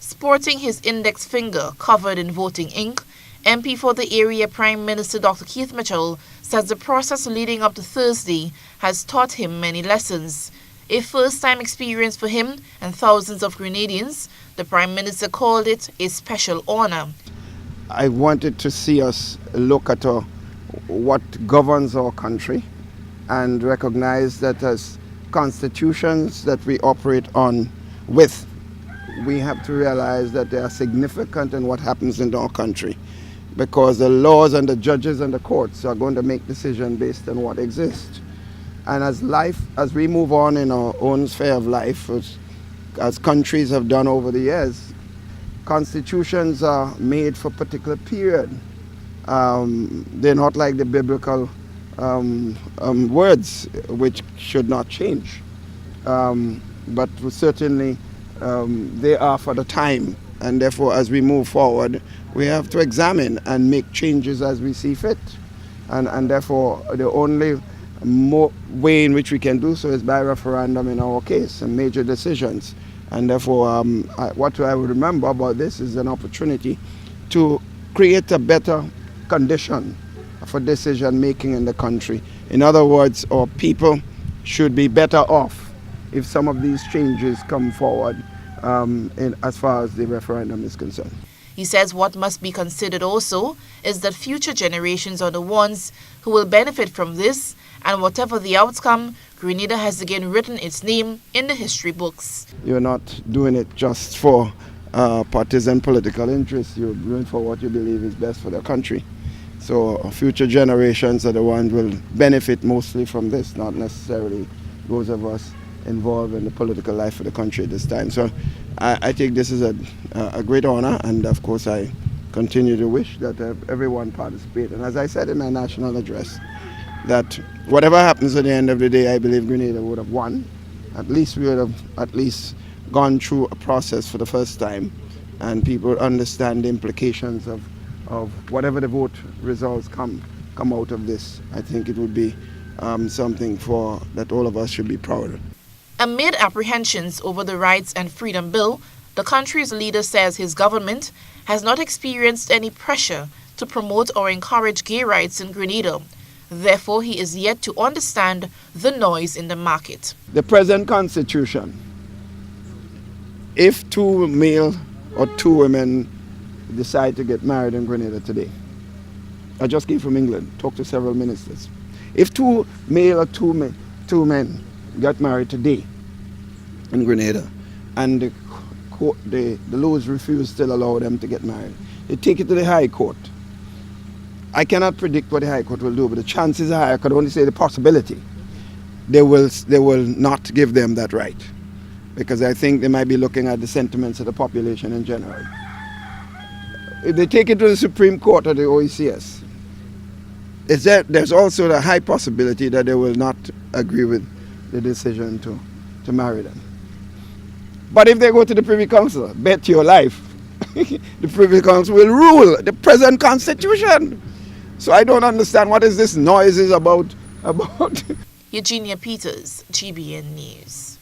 Sporting his index finger covered in voting ink, MP for the area Prime Minister Dr. Keith Mitchell says the process leading up to Thursday has taught him many lessons. A first-time experience for him and thousands of Grenadians, the Prime Minister called it a special honor. I wanted to see us look at what governs our country and recognize that as constitutions that we operate on with, we have to realize that they are significant in what happens in our country, because the laws and the judges and the courts are going to make decisions based on what exists. And as we move on in our own sphere of life, as countries have done over the years, constitutions are made for a particular period. They're not like the biblical words, which should not change. But certainly they are for the time, and therefore as we move forward, we have to examine and make changes as we see fit. And therefore the only way in which we can do so is by referendum in our case, and major decisions. And therefore what I would remember about this is an opportunity to create a better condition for decision making in the country. In other words, our people should be better off if some of these changes come forward as far as the referendum is concerned. He says what must be considered also is that future generations are the ones who will benefit from this, and whatever the outcome, Grenada has again written its name in the history books. You're not doing it just for partisan political interests. You're doing it for what you believe is best for the country. So future generations are the ones who will benefit mostly from this, not necessarily those of us involved in the political life of the country at this time. So I think this is a great honor, and of course I continue to wish that everyone participate. And as I said in my national address, that whatever happens at the end of the day, I believe Grenada would have won. At least we would have gone through a process for the first time, and people understand the implications of whatever the vote results come out of this. I think it would be something that all of us should be proud of. Amid apprehensions over the Rights and Freedom Bill, the country's leader says his government has not experienced any pressure to promote or encourage gay rights in Grenada. Therefore, he is yet to understand the noise in the market. The present constitution, if 2 male or 2 women decide to get married in Grenada today, I just came from England, talked to several ministers. If 2 male or 2 men get married today in Grenada, and the laws refuse to allow them to get married, they take it to the High Court. I cannot predict what the High Court will do, but the chances are, I could only say the possibility, they will not give them that right, because I think they might be looking at the sentiments of the population in general. If they take it to the Supreme Court or the OECS, there's also the high possibility that they will not agree with the decision to marry them. But if they go to the Privy Council, bet your life, the Privy Council will rule the present constitution. So I don't understand what is this noise is about. Eugenia Peters, GBN News.